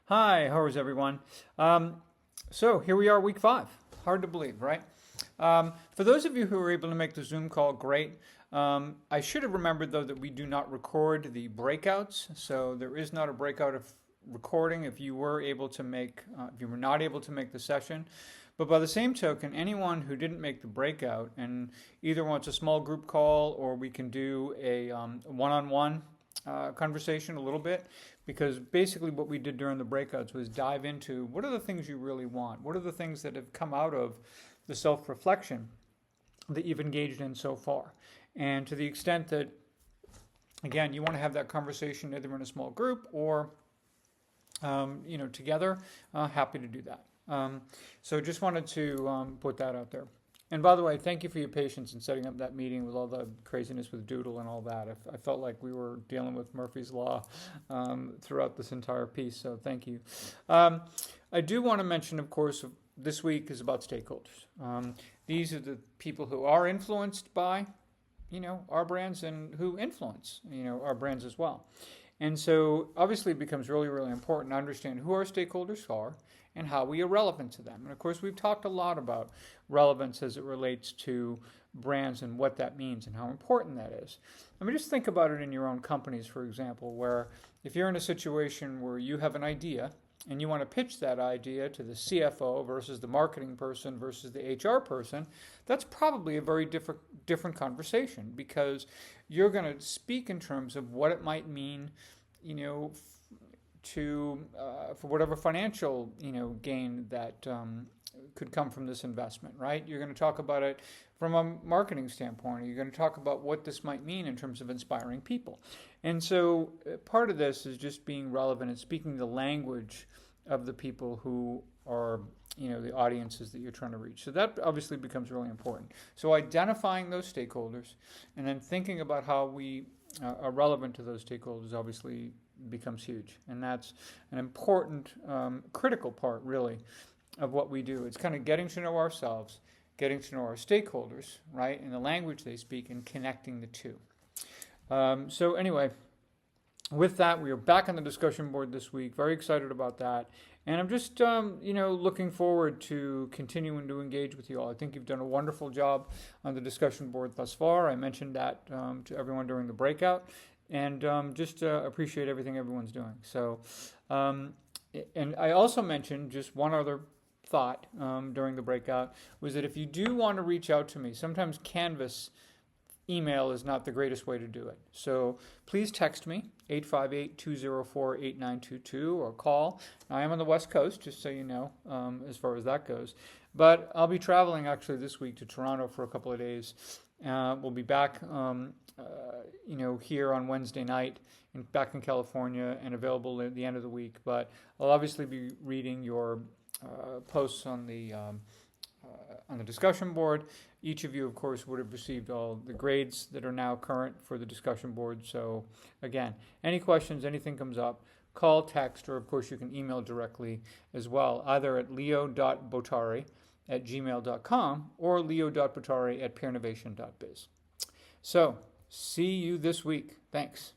Hi, how is everyone? So here we are, week 5. Hard to believe, right? For those of you who were able to make the Zoom call, great. I should have remembered though that we do not record the breakouts, so there is not a breakout of recording if you were able to make, if you were not able to make the session. But by the same token, anyone who didn't make the breakout and either wants a small group call or we can do a one-on-one conversation a little bit, because basically what we did during the breakouts was dive into what are the things you really want, what are the things that have come out of the self-reflection that you've engaged in so far, and to the extent that, again, you want to have that conversation either in a small group or together, happy to do that. So just wanted to put that out there. And by the way, thank you for your patience in setting up that meeting with all the craziness with Doodle and all that. I felt like we were dealing with Murphy's Law throughout this entire piece, so thank you. I do want to mention, of course, this week is about stakeholders. These are the people who are influenced by, our brands and who influence, our brands as well. And so obviously it becomes really, really important to understand who our stakeholders are and how we are relevant to them. And of course, we've talked a lot about relevance as it relates to brands and what that means and how important that is. I mean, just think about it in your own companies, for example, where if you're in a situation where you have an idea and you want to pitch that idea to the CFO versus the marketing person versus the HR person, that's probably a very different conversation, because you're going to speak in terms of what it might mean, for whatever financial gain that could come from this investment, right? You're going to talk about it from a marketing standpoint. You're going to talk about what this might mean in terms of inspiring people. And so part of this is just being relevant and speaking the language of the people who are, the audiences that you're trying to reach. So that obviously becomes really important. So identifying those stakeholders and then thinking about how we are relevant to those stakeholders obviously becomes huge. And that's an important, critical part, really, of what we do. It's kind of getting to know ourselves, getting to know our stakeholders, right, and the language they speak, and connecting the two. So anyway, with that, we are back on the discussion board this week. Very excited about that. And I'm just, looking forward to continuing to engage with you all. I think you've done a wonderful job on the discussion board thus far. I mentioned that to everyone during the breakout. And just appreciate everything everyone's doing. So, and I also mentioned just one other thought during the breakout, was that if you do want to reach out to me, sometimes Canvas email is not the greatest way to do it. So please text me, 858-204-8922, or call. I am on the West Coast, just so you know, as far as that goes. But I'll be traveling actually this week to Toronto for a couple of days. We'll be back, here on Wednesday night, and back in California, and available at the end of the week. But I'll obviously be reading your posts on the discussion board. Each of you, of course, would have received all the grades that are now current for the discussion board. So again, any questions, anything comes up, call, text, or of course you can email directly as well, either at leo.botari@gmail.com or leo.botari@peernovation.biz. So see you this week. Thanks.